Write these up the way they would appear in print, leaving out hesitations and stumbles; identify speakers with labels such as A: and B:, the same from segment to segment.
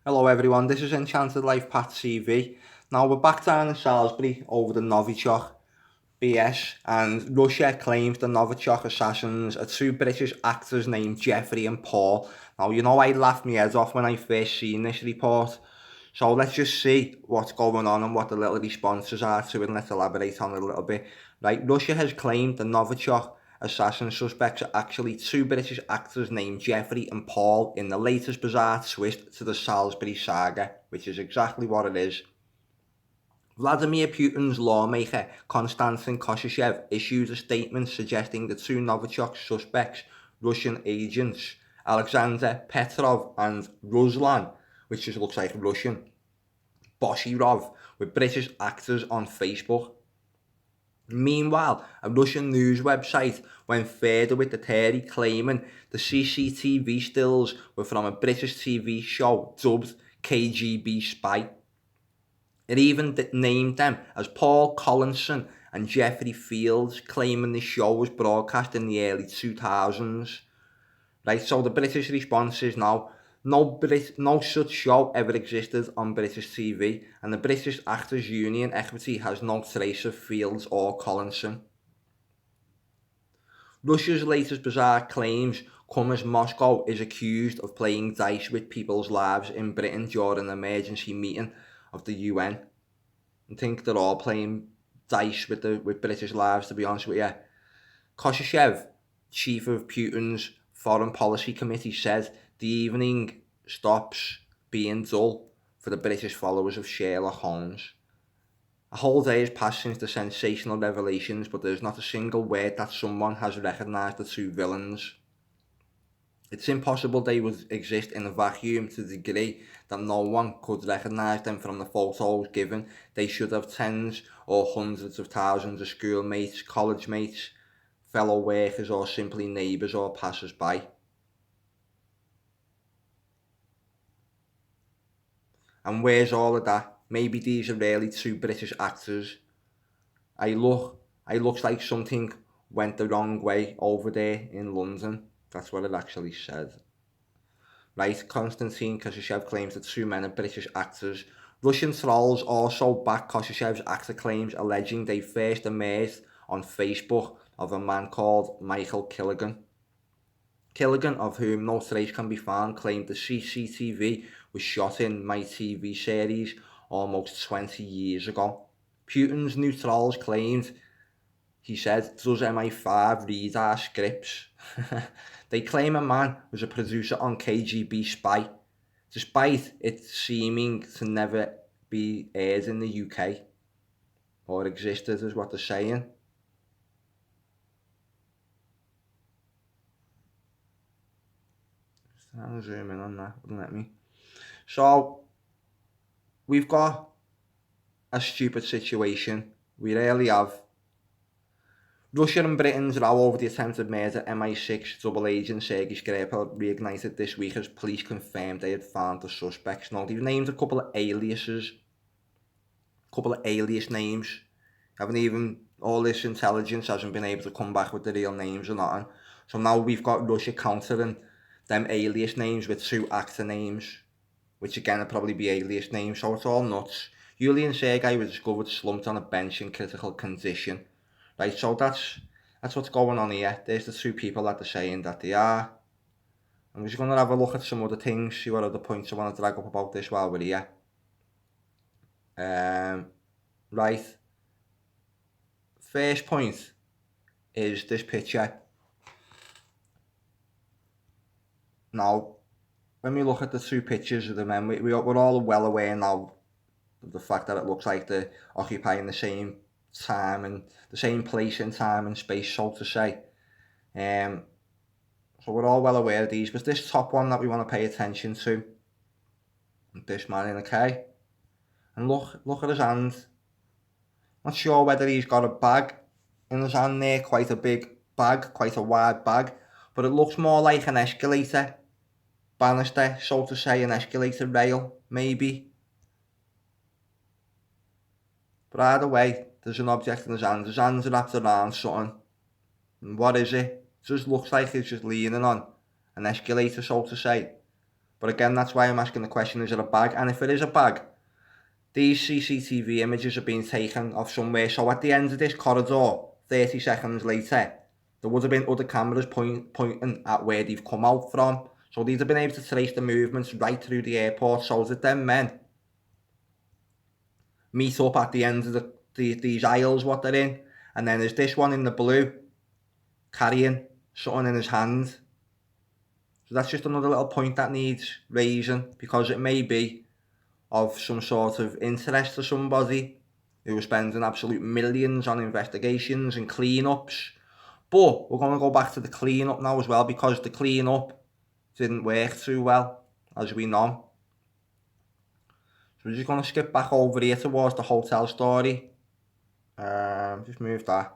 A: Hello everyone, this is Enchanted Life Pat TV. Now we're back down in Salisbury over the Novichok BS, and Russia claims the Novichok assassins are two British actors named Jeffrey and Paul. Now you know I laughed my head off when I first seen this report, so let's just see what's going on and what the little responses are to it, and let's elaborate on it a little bit. Right, Russia has claimed the Novichok assassin suspects are actually two British actors named Jeffrey and Paul in the latest bizarre twist to the Salisbury saga, which is exactly what it is. Vladimir Putin's lawmaker, Konstantin Koshchev, issued a statement suggesting the two Novichok suspects, Russian agents, Alexander Petrov and Ruslan, which just looks like Russian, Boshirov, were British actors on Facebook. Meanwhile, a Russian news website went further with the theory, claiming the CCTV stills were from a British TV show dubbed KGB Spy. It even named them as Paul Collinson and Jeffrey Fields, claiming the show was broadcast in the early 2000s. Right, so the British response is now, no such show ever existed on British TV, and the British Actors Union Equity has no trace of Fields or Collinson. Russia's latest bizarre claims come as Moscow is accused of playing dice with people's lives in Britain during an emergency meeting of the UN. I think they're all playing dice with British lives, to be honest with you. Koshchev, chief of Putin's Foreign Policy Committee, said the evening stops being dull for the British followers of Sherlock Holmes. A whole day has passed since the sensational revelations, but there's not a single word that someone has recognised the two villains. It's impossible they would exist in a vacuum to the degree that no one could recognise them from the photos given. They should have tens or hundreds of thousands of schoolmates, college mates, fellow workers, or simply neighbours or passers-by. And where's all of that? Maybe these are really two British actors. I looks like something went the wrong way over there in London. That's what it actually said. Right, Konstantin Koshchev claims that two men are British actors. Russian trolls also back Koshchev's actor claims, alleging they first emerged on Facebook of a man called Michael Killigan. Killigan, of whom no trace can be found, claimed the CCTV was shot in my TV series almost 20 years ago. Putin's new trolls claimed, he said, does MI5 read our scripts? They claim a man was a producer on KGB Spy, despite it seeming to never be aired in the UK, or existed, is what they're saying. I'll zoom in on that, wouldn't let me. So, we've got a stupid situation. We really have. Russia and Britain's row over the attempted murder MI6 double agent Sergei Skripal reignited this week as police confirmed they had found the suspects. Now, they've named a couple of aliases, alias names. Haven't even, all this intelligence hasn't been able to come back with the real names or nothing. So now we've got Russia countering them alias names with two actor names, which again will probably be alias names, so it's all nuts. Yulian Sergei was discovered slumped on a bench in critical condition. Right, so that's what's going on here. There's the two people that they're saying that they are. I'm just going to have a look at some other things, see what other points I want to drag up about this while we're here. Right. First point is this picture. Now, when we look at the two pictures of the men, we're all well aware now of the fact that it looks like they're occupying the same time and the same place in time and space, so to say. So we're all well aware of these, but this top one that we want to pay attention to, this man in, okay? And look at his hand. Not sure whether he's got a bag in his hand there, quite a big bag, quite a wide bag, but it looks more like an escalator banister, so to say, an escalator rail, maybe. But either way, there's an object in his hand. His hands are wrapped around something. And what is it? It just looks like it's just leaning on an escalator, so to say. But again, that's why I'm asking the question, is it a bag? And if it is a bag, these CCTV images are being taken off somewhere, so at the end of this corridor, 30 seconds later, there would have been other cameras pointing at where they've come out from. So these have been able to trace the movements right through the airport, so that them men meet up at the end of these aisles what they're in, and then there's this one in the blue carrying something in his hand. So that's just another little point that needs raising, because it may be of some sort of interest to somebody who is spending absolute millions on investigations and clean-ups. But we're going to go back to the clean-up now as well, because the clean-up didn't work too well, as we know. So we're just going to skip back over here towards the hotel story. Just move that.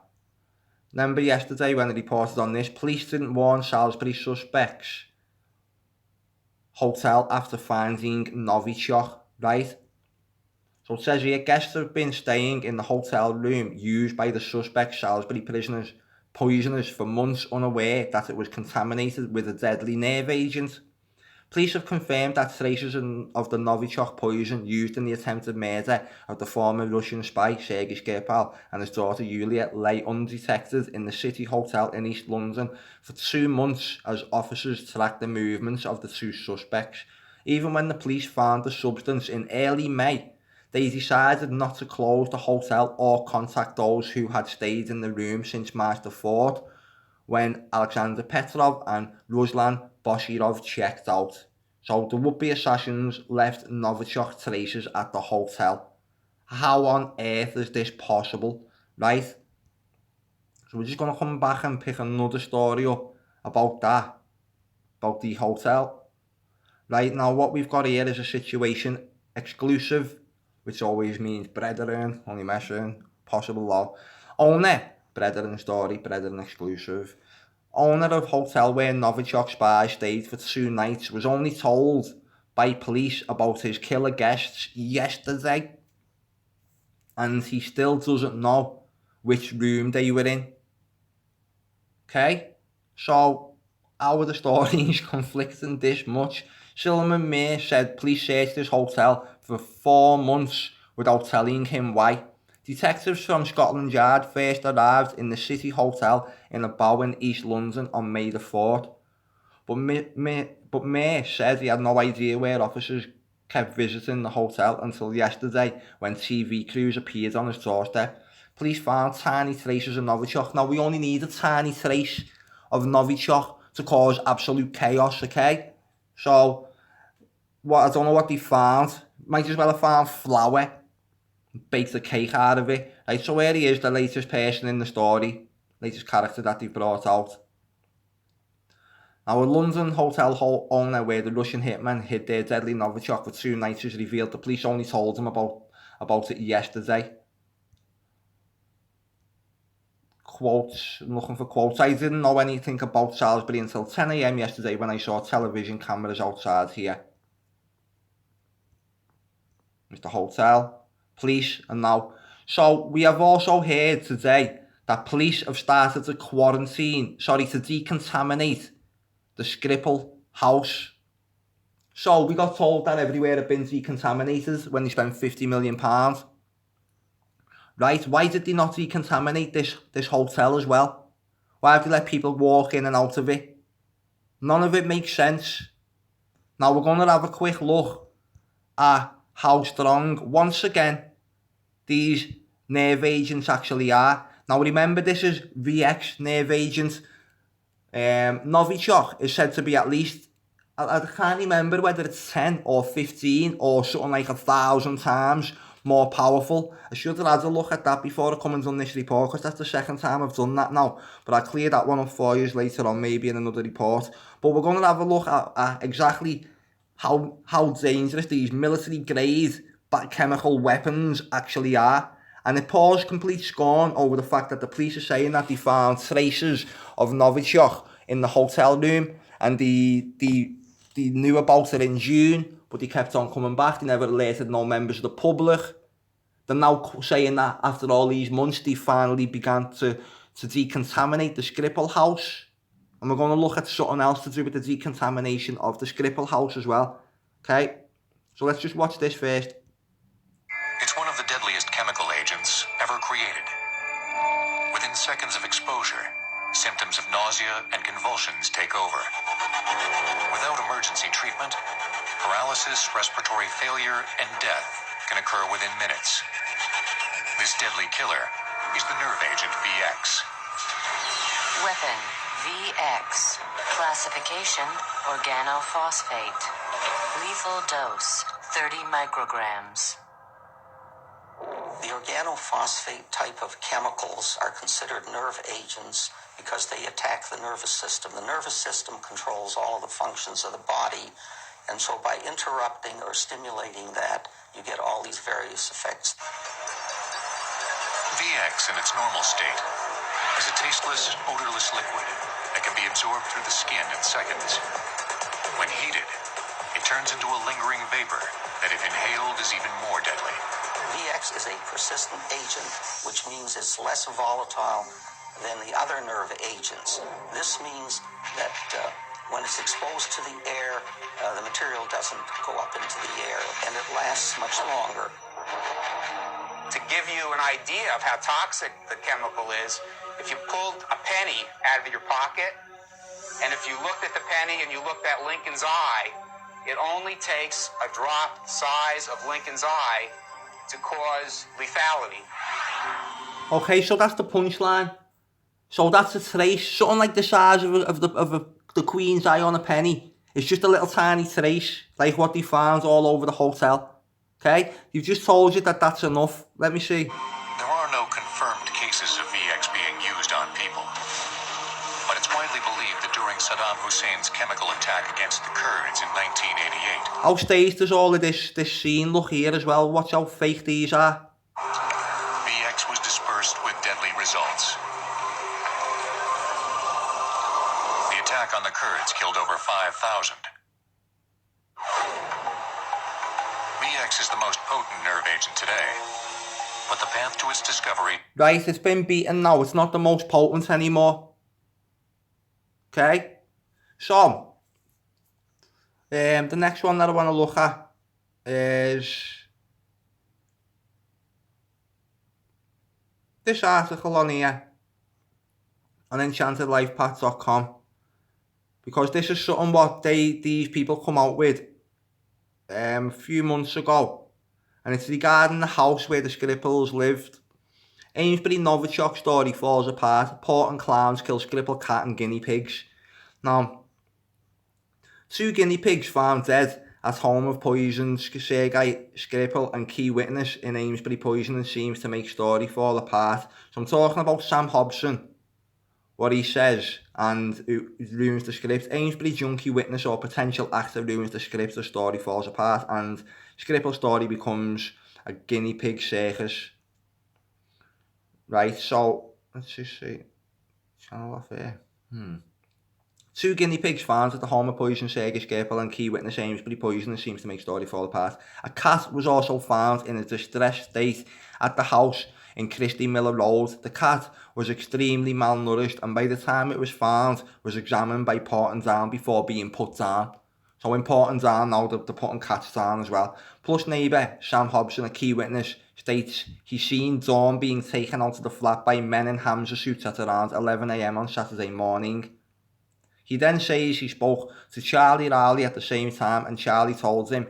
A: Remember yesterday when I reported on this, police didn't warn Salisbury suspects hotel after finding Novichok, right? So it says here, guests have been staying in the hotel room used by the suspect Salisbury poisoners for months, unaware that it was contaminated with a deadly nerve agent. Police have confirmed that traces of the Novichok poison used in the attempted murder of the former Russian spy Sergei Skripal and his daughter Yulia lay undetected in the City Hotel in East London for 2 months as officers tracked the movements of the two suspects. Even when the police found the substance in early May, they decided not to close the hotel or contact those who had stayed in the room since March the 4th, when Alexander Petrov and Ruslan Boshirov checked out. So the would-be assassins left Novichok traces at the hotel. How on earth is this possible, right? So we're just going to come back and pick another story up about that, about the hotel. Right, now what we've got here is a situation exclusive, which always means brethren, only messing, possible law. Owner, brethren story, brethren exclusive. Owner of hotel where Novichok spy stayed for 2 nights was only told by police about his killer guests yesterday, and he still doesn't know which room they were in. Okay, so how are the stories conflicting this much? Silverman Mayer said police searched his hotel for 4 months without telling him why. Detectives from Scotland Yard first arrived in the City Hotel in Bowen, East London on May the 4th. But Mayer said he had no idea where officers kept visiting the hotel until yesterday when TV crews appeared on his doorstep. Police found tiny traces of Novichok. Now, we only need a tiny trace of Novichok to cause absolute chaos, okay? So, I don't know what they found. Might as well have found flour, baked a cake out of it. Right, so here he is, the latest person in the story, latest character that they've brought out. Now, a London hotel owner where the Russian hitman hid their deadly Novichok for 2 nights is revealed the police only told him about it yesterday. Quotes, I'm looking for quotes. I didn't know anything about Salisbury until 10 AM yesterday when I saw television cameras outside here. It's the hotel, police, and now. So we have also heard today that police have started to decontaminate the Skripal house. So we got told that everywhere had been decontaminated when they spent £50 million. Right, why did they not decontaminate this hotel as well? Why have they let people walk in and out of it? None of it makes sense. Now we're going to have a quick look at how strong, once again, these nerve agents actually are. Now remember, this is VX nerve agent. Novichok is said to be at least, I can't remember whether it's 10 or 15 or something like 1,000 times more powerful. I should have had a look at that before I come and done this report, because that's the second time I've done that now. But I'll clear that one up for you later on, maybe in another report. But we're going to have a look at exactly how dangerous these military-grade chemical weapons actually are. And it pours complete scorn over the fact that the police are saying that they found traces of Novichok in the hotel room, and they knew about it in June, but they kept on coming back. They never alerted no members of the public. They're now saying that after all these months, they finally began to decontaminate the Skripal house. And we're going to look at something else to do with the decontamination of the Skripal house as well. Okay, so let's just watch this first.
B: It's one of the deadliest chemical agents ever created. Within seconds of exposure, symptoms of nausea and convulsions take over. Without emergency treatment, paralysis, respiratory failure, and death can occur within minutes. This deadly killer is the nerve agent VX.
C: Weapon VX. Classification organophosphate. Lethal dose 30 micrograms.
D: The organophosphate type of chemicals are considered nerve agents because they attack the nervous system. The nervous system controls all of the functions of the body, and so by interrupting or stimulating that, you get all these various effects.
B: VX in its normal state is a tasteless, odorless liquid that can be absorbed through the skin in seconds. When heated, it turns into a lingering vapor that if inhaled is even more deadly.
D: VX is a persistent agent, which means it's less volatile than the other nerve agents. This means that when it's exposed to the air, the material doesn't go up into the air, and it lasts much longer.
E: To give you an idea of how toxic the chemical is, if you pulled a penny out of your pocket, and if you looked at the penny and you looked at Lincoln's eye, it only takes a drop size of Lincoln's eye to cause lethality.
A: Okay, so that's the punchline. So that's a trace, something like the size of the Queen's eye on a penny. It's just a little tiny trace, like what they found all over the hotel. Okay, you've just told you that that's enough. Let me see.
B: There are no confirmed cases of VX being used on people, but it's widely believed that during Saddam Hussein's chemical attack against the Kurds in 1988,
A: How staged is all of this scene? Look here as well. Watch how fake these are.
B: VX was dispersed with deadly results. The attack on the Kurds killed over 5,000. VX is the most potent nerve agent today, but the path to its discovery...
A: Right, it's been beaten now. It's not the most potent anymore. Okay? So, the next one that I want to look at is this article on here on enchantedlifepath.com, because this is something what these people come out with a few months ago, and it's regarding the house where the Skripals lived. Amesbury Novichok story falls apart. Portland clowns kill Skripal cat and guinea pigs. Now, 2 guinea pigs found dead at home of poisoned Sergei Skripal, and key witness in Amesbury poisoning seems to make story fall apart. So I'm talking about Sam Hobson, what he says, and it ruins the script. Amesbury junkie witness or potential actor ruins the script, the story falls apart, and Skripal's story becomes a guinea pig circus. Right, so let's just see. Channel off here. 2 guinea pigs found at the home of poisoned Sergei Skripal, and key witness Amesbury poisoning seems to make story fall apart. A cat was also found in a distressed state at the house in Christie Miller Road. The cat was extremely malnourished, and by the time it was found, was examined by Porton Down before being put down. So in Porton Down now, they're putting cats down as well. Plus neighbour Sam Hobson, a key witness, states he seen Dawn being taken out of the flat by men in Hamza suits at around 11 AM on Saturday morning. He then says he spoke to Charlie Rowley at the same time, and Charlie told him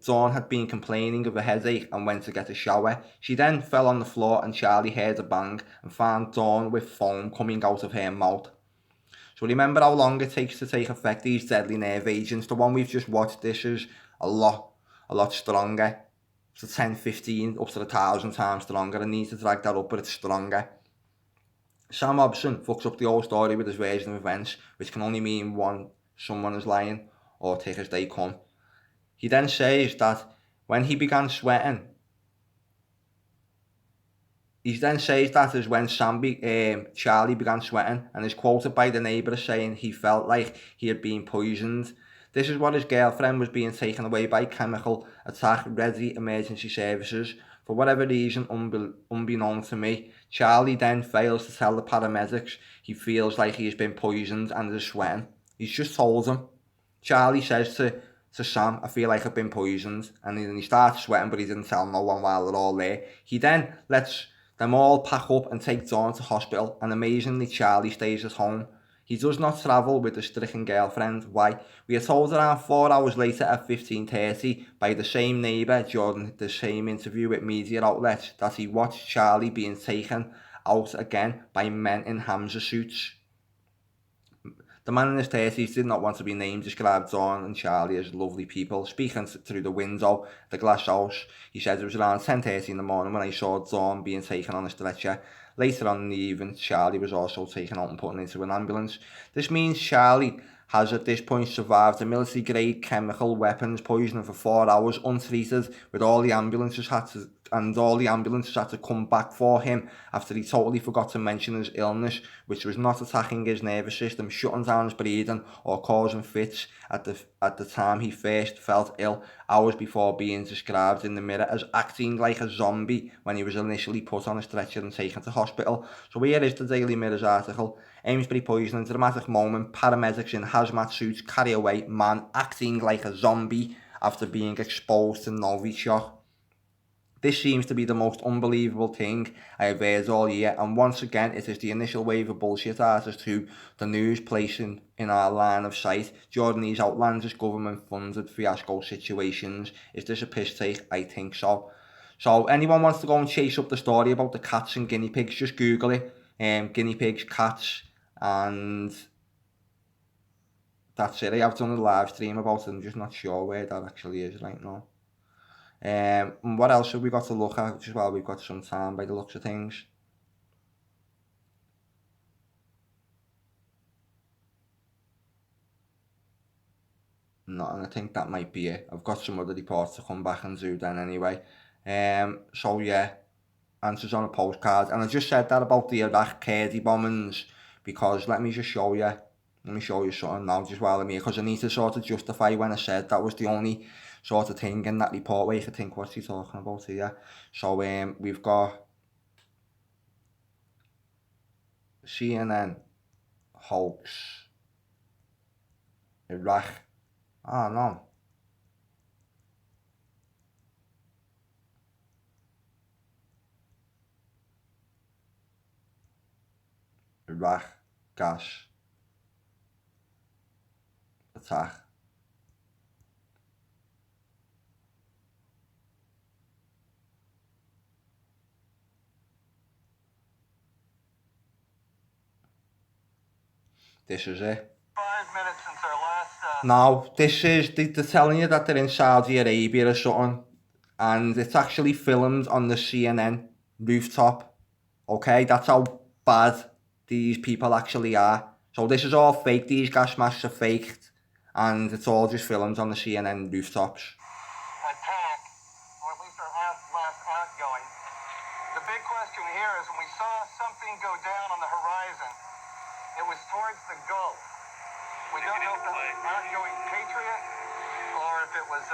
A: Dawn had been complaining of a headache and went to get a shower. She then fell on the floor, and Charlie heard a bang and found Dawn with foam coming out of her mouth. So remember how long it takes to take effect, these deadly nerve agents. The one we've just watched, this is a lot stronger. It's 10, 15, up to 1,000 times stronger. I need to drag that up, but it's stronger. Sam Hobson fucks up the whole story with his version of events, which can only mean one: someone is lying, or take as they come. He then says that when he began sweating, is when Charlie began sweating, and is quoted by the neighbour as saying he felt like he had been poisoned. This is what his girlfriend was being taken away by chemical attack ready emergency services For whatever reason, unbeknown to me, Charlie then fails to tell the paramedics he feels like he has been poisoned and is sweating. He's just told them. Charlie says to Sam, I feel like I've been poisoned, and then he starts sweating, but he didn't tell no one while they're all there. He then lets them all pack up and take Dawn to hospital, and amazingly Charlie stays at home. He does not travel with the stricken girlfriend. Why? We are told around 4 hours later at 15:30 by the same neighbour during the same interview with media outlets that he watched Charlie being taken out again by men in Hamza suits. The man in his 30s did not want to be named, described Dawn and Charlie as lovely people. Speaking through the window, the glass house, he said it was around 10:30 in the morning when I saw Dawn being taken on a stretcher. Later on in the evening, Charlie was also taken out and put into an ambulance. This means Charlie has at this point survived a military-grade chemical weapons poisoning for 4 hours untreated, with all the ambulances had to come back for him after he totally forgot to mention his illness, which was not attacking his nervous system, shutting down his breathing or causing fits at the time he first felt ill, hours before being described in the mirror as acting like a zombie when he was initially put on a stretcher and taken to hospital. So here is the Daily Mirror's article. Amesbury poisoning, dramatic moment, paramedics in hazmat suits carry away man acting like a zombie after being exposed to Novichok. This seems to be the most unbelievable thing I have heard all year, and once again it is the initial wave of bullshit artists who the news placing in our line of sight during these outlandish government-funded fiasco situations. Is this a piss take? I think so. So anyone wants to go and chase up the story about the cats and guinea pigs, just Google it. Guinea pigs, cats, and that's it. I've done a live stream about it. I'm just not sure where that actually is right now. What else have we got to look at just while we've got some time by the looks of things? No, and I think that might be it. I've got some other reports to come back and do then anyway. So yeah, answers on a postcard. And I just said that about the Iraq Kurdi bombings because let me just show you. Let me show you something now just while I'm here, because I need to sort of justify when I said that was the only sort of thing in that report where you could think, what's he talking about here? So we've got CNN, hoax, Iraq. Oh no. Iraq gas attack. This is it.
F: 5 minutes since our last.
A: Now, this is, they're telling you that they're in Saudi Arabia or something, and it's actually filmed on the CNN rooftop. Okay, that's how bad these people actually are. So this is all fake, these gas masks are faked, and it's all just filmed on the CNN rooftops.
F: Attack, or at least our last outgoing. The big question here is when we saw something go down on the horizon, it was towards the Gulf. We don't know if it was outgoing Patriot or if it was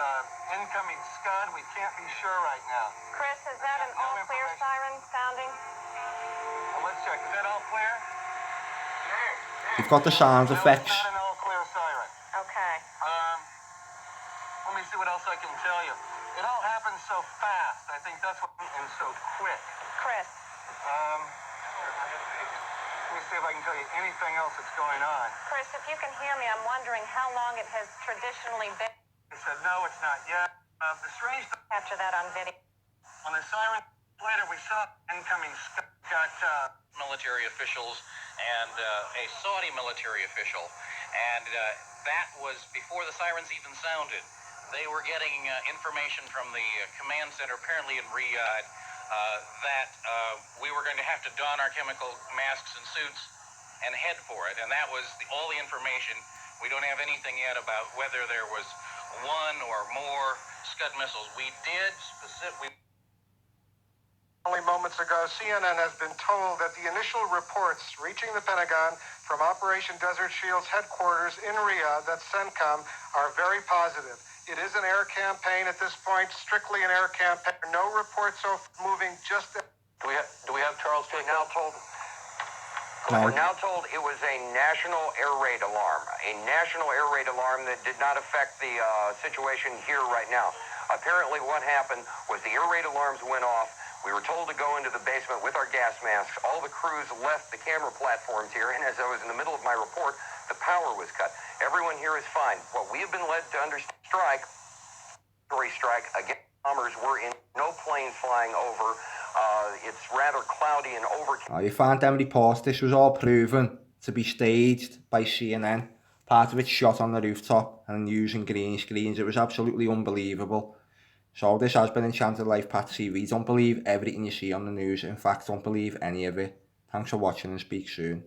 F: incoming Scud. We can't be sure right now.
G: Chris, is that an all-clear siren sounding?
F: Well, let's check. Is that all clear?
A: You've got the sound effects.
F: No, it's not an all-clear siren.
G: Okay.
F: Let me see what else I can tell you. It all happened so fast. I think that's what, and so quick.
G: Chris.
F: Let me see if I can tell you anything else that's going on.
G: Chris, if you can hear me, I'm wondering how long it has traditionally been.
F: I said, no, it's not yet. The strange thing,
G: Capture that on video.
F: when the siren later, we saw incoming Scud got
H: military officials and a Saudi military official, and that was before the sirens even sounded. They were getting information from the command center, apparently in Riyadh, that we were going to have to don our chemical masks and suits and head for it, and that was all the information. We don't have anything yet about whether there was one or more Scud missiles. We did specifically.
F: Only moments ago, CNN has been told that the initial reports reaching the Pentagon from Operation Desert Shield's headquarters in Riyadh, that's CENTCOM, are very positive. It is an air campaign at this point, strictly an air campaign. No reports so moving just...
I: Do we have Charles Jacob?
A: No.
I: We're now told it was a national air raid alarm. A national air raid alarm that did not affect the situation here right now. Apparently what happened was the air raid alarms went off. We were told to go into the basement with our gas masks. All the crews left the camera platforms here, and as I was in the middle of my report, the power was cut. Everyone here is fine. What we have been led to understand, strike against bombers were in no planes flying over. It's rather cloudy and overcast.
A: You find them reports, this was all proven to be staged by CNN. Part of it shot on the rooftop and using green screens. It was absolutely unbelievable. So this has been Enchanted Life Pat TV. Don't believe everything you see on the news. In fact, don't believe any of it. Thanks for watching and speak soon.